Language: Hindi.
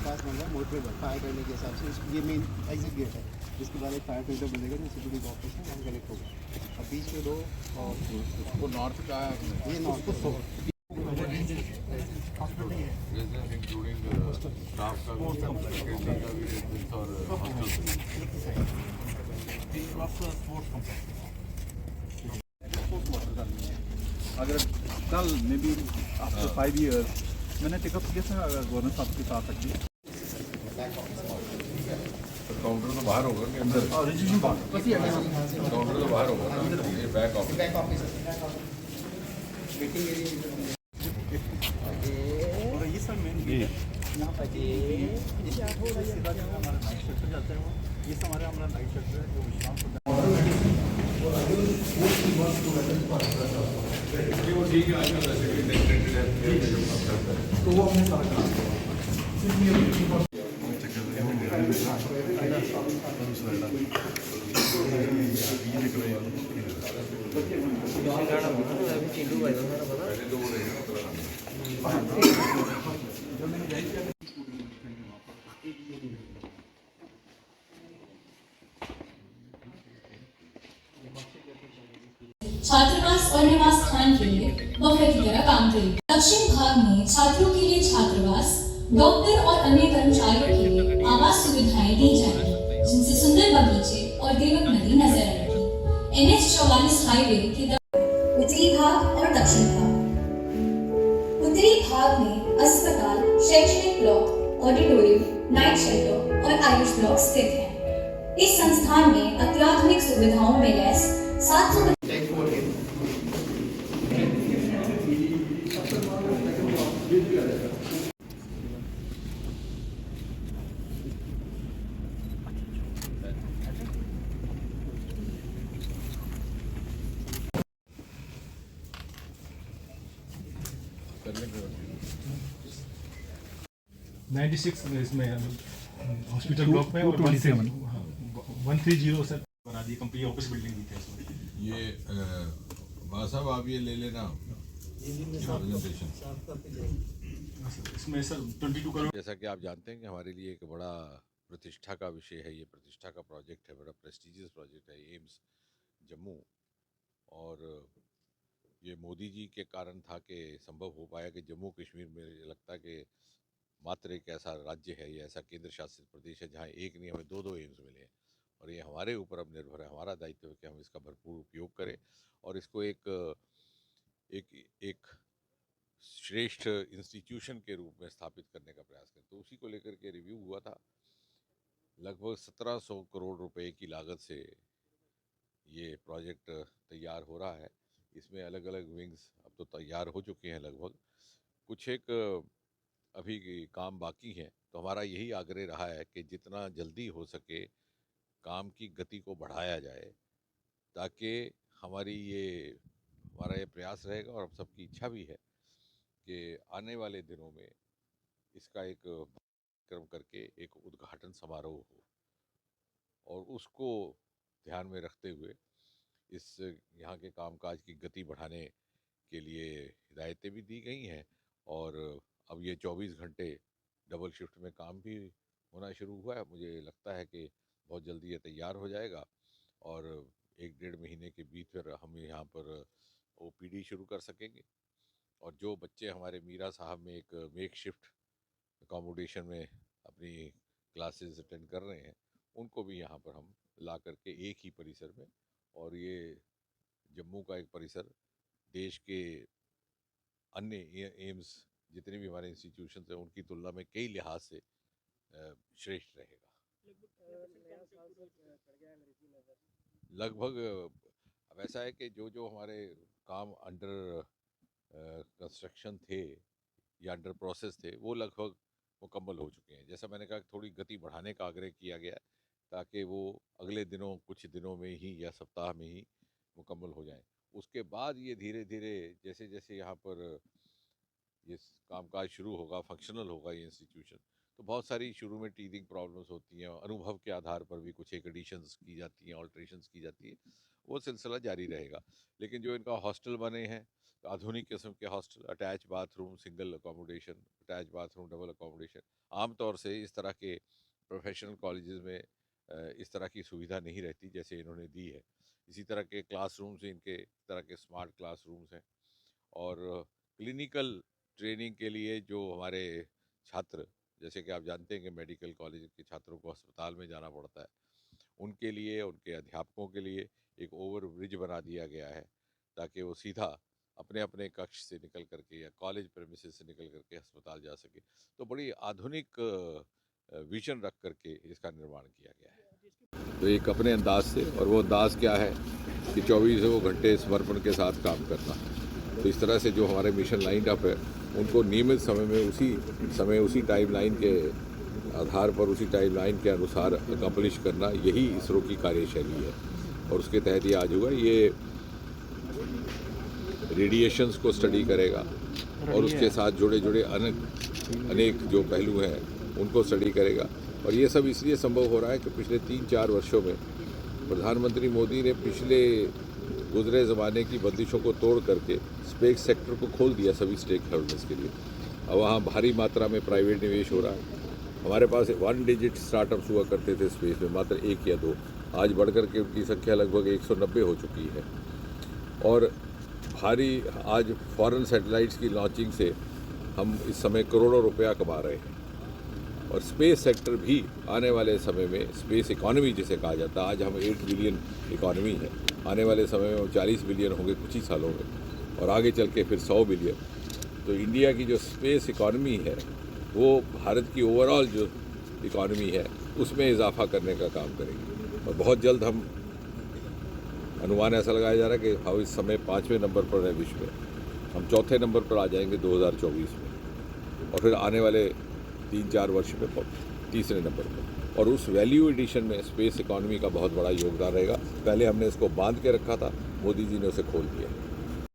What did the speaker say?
पास बन रहा है मोटरेबल फायर करने के हिसाब से। ये मेन एग्जिट गेट है, जिसके बाद एक फायर फिल्टर बनेगा जो सिक्योरिटी ऑफिस है वहाँ कनेक्ट होगा। अब बीच में दो और वो नॉर्थ का ये नॉर्थ को इंक्लूडिंग स्टाफ का भी रेजिडेंस और अगर कल मे बी आफ्टर 5 years मैंने टिकअप किया था गवर्नर साहब के साथ अभी। काउंटर तो बाहर होगा कि अंदर? काउंटर तो बाहर होगा ना, ये बैक ऑफिस। और ये सर मेन यहाँ पर सीधा जो हमारा नाइट शेल्टर जाता है वो ये हमारा नाइट शेल्टर है जो विश्राम तो वो हमने सारा काम छात्रावास और निवास स्थान के लिए बफर की तरह काम करेगी। दक्षिण भाग में छात्रों के लिए छात्रावास, डॉक्टर और अन्य कर्मचारियों के लिए आवास सुविधाएं दी जाएंगी, जिनसे सुंदर बगीचे और देवक नदी नजर आएगी। NH 44 हाईवे के उत्तरी भाग और दक्षिण भाग। उत्तरी भाग में अस्पताल, शैक्षणिक ब्लॉक, ऑडिटोरियम, नाइट शेल्टर और आयुष ब्लॉक स्थित हैं। इस संस्थान में अत्याधुनिक सुविधाओं में लैस 700 96 इसमें हॉस्पिटल ब्लॉक में और 130 सर बना दी कंपनी ऑफिस बिल्डिंग दी थी इसमें। ये साहब आप ये ले लेना प्रेजेंटेशन। इसमें सर 22 करोड़। जैसा कि आप जानते हैं कि हमारे लिए एक बड़ा प्रतिष्ठा का विषय है, ये प्रतिष्ठा का प्रोजेक्ट है, बड़ा प्रेस्टिजियस प्रोजेक्ट है एम्स जम्मू। और ये मोदी जी के कारण था कि संभव हो पाया कि जम्मू कश्मीर में लगता है कि मात्र एक ऐसा राज्य है, ये ऐसा केंद्र शासित प्रदेश है जहाँ एक नहीं हमें दो एम्स मिले हैं। और ये हमारे ऊपर अब निर्भर है, हमारा दायित्व है कि हम इसका भरपूर उपयोग करें और इसको एक एक एक श्रेष्ठ इंस्टीट्यूशन के रूप में स्थापित करने का प्रयास करें। तो उसी को लेकर के रिव्यू हुआ था। लगभग 1700 करोड़ रुपए की लागत से ये प्रोजेक्ट तैयार हो रहा है। इसमें अलग अलग विंग्स अब तो तैयार हो चुके हैं लगभग, कुछ एक अभी काम बाकी है। तो हमारा यही आग्रह रहा है कि जितना जल्दी हो सके काम की गति को बढ़ाया जाए, ताकि हमारा ये प्रयास रहेगा और हम सबकी इच्छा भी है कि आने वाले दिनों में इसका एक कार्यक्रम करके एक उद्घाटन समारोह हो, और उसको ध्यान में रखते हुए इस यहाँ के कामकाज की गति बढ़ाने के लिए हिदायतें भी दी गई हैं। और अब ये 24 घंटे डबल शिफ्ट में काम भी होना शुरू हुआ है। मुझे लगता है कि बहुत जल्दी ये तैयार हो जाएगा और 1-1.5 महीने के भीतर हम यहाँ पर OPD शुरू कर सकेंगे। और जो बच्चे हमारे मीरा साहब में एक मेक शिफ्ट अकोमोडेशन में अपनी क्लासेस अटेंड कर रहे हैं, उनको भी यहाँ पर हम ला करके एक ही परिसर में, और ये जम्मू का एक परिसर देश के अन्य एम्स जितने भी हमारे इंस्टीट्यूशन हैं उनकी तुलना में कई लिहाज से श्रेष्ठ रहेगा। लगभग अब ऐसा है कि जो जो हमारे काम अंडर कंस्ट्रक्शन थे या अंडर प्रोसेस थे वो लगभग मुकम्मल हो चुके हैं। जैसा मैंने कहा, थोड़ी गति बढ़ाने का आग्रह किया गया है ताकि वो अगले दिनों, कुछ दिनों में ही या सप्ताह में ही मुकम्मल हो जाएं। उसके बाद ये धीरे धीरे जैसे जैसे यहाँ पर ये कामकाज शुरू होगा, फंक्शनल होगा ये इंस्टीट्यूशन, तो बहुत सारी शुरू में टीथिंग प्रॉब्लम्स होती हैं, अनुभव के आधार पर भी कुछ एक एडिशंस की जाती हैं, ऑल्ट्रेशंस की जाती है, वो सिलसिला जारी रहेगा। लेकिन जो इनका हॉस्टल बने हैं, आधुनिक किस्म के hostel, attach bathroom, single accommodation, attach bathroom, double accommodation, आमतौर से इस तरह के प्रोफेशनल कॉलेजेस में इस तरह की सुविधा नहीं रहती जैसे इन्होंने दी है। इसी तरह के क्लासरूम्स, इनके इस तरह के स्मार्ट क्लासरूम्स हैं। और क्लिनिकल ट्रेनिंग के लिए जो हमारे छात्र, जैसे कि आप जानते हैं कि मेडिकल कॉलेज के छात्रों को अस्पताल में जाना पड़ता है, उनके लिए, उनके अध्यापकों के लिए एक ओवर ब्रिज बना दिया गया है ताकि वो सीधा अपने अपने कक्ष से निकल करके या कॉलेज प्रेमिसेस से निकल करके अस्पताल जा सके। तो बड़ी आधुनिक विजन रख करके इसका निर्माण किया गया है। तो एक अपने अंदाज से, और वो अंदाज क्या है कि 24 घंटे समर्पण के साथ काम करना। तो इस तरह से जो हमारे मिशन लाइन अप है, उनको नियमित समय में उसी टाइमलाइन के आधार पर, उसी टाइमलाइन के अनुसार अकम्पलिश करना, यही इसरो की कार्यशैली है। और उसके तहत ये आज हुआ, ये रेडिएशंस को स्टडी करेगा और उसके साथ जुड़े अनेक जो पहलू हैं उनको स्टडी करेगा। और ये सब इसलिए संभव हो रहा है कि पिछले 3-4 वर्षों में प्रधानमंत्री मोदी ने पिछले गुजरे ज़माने की बंदिशों को तोड़ करके स्पेस सेक्टर को खोल दिया सभी स्टेक होल्डर्स के लिए। अब वहाँ भारी मात्रा में प्राइवेट निवेश हो रहा है। हमारे पास 1 डिजिट स्टार्टअप्स हुआ करते थे स्पेस में, मात्र 1 या 2, आज बढ़कर के उनकी संख्या लगभग 190 हो चुकी है। और आज फॉरेन सैटेलाइट्स की लॉन्चिंग से हम इस समय करोड़ों रुपया कमा रहे हैं। और स्पेस सेक्टर भी आने वाले समय में, स्पेस इकॉनमी जिसे कहा जाता है, आज हम 8 बिलियन इकॉनमी है, आने वाले समय में 40 बिलियन होंगे कुछ ही सालों में, और आगे चल के फिर 100 बिलियन। तो इंडिया की जो स्पेस इकॉनमी है वो भारत की ओवरऑल जो इकॉनमी है उसमें इजाफा करने का काम करेगी। और बहुत जल्द हम, अनुमान ऐसा लगाया जा रहा है कि हम इस समय 5वें नंबर पर है विश्व में, हम 4थे नंबर पर आ जाएंगे 2024 में, और फिर आने वाले 3-4 वर्ष में 3रे नंबर पर। और उस वैल्यू एडिशन में स्पेस इकॉनमी का बहुत बड़ा योगदान रहेगा। पहले हमने इसको बांध के रखा था, मोदी जी ने उसे खोल दिया।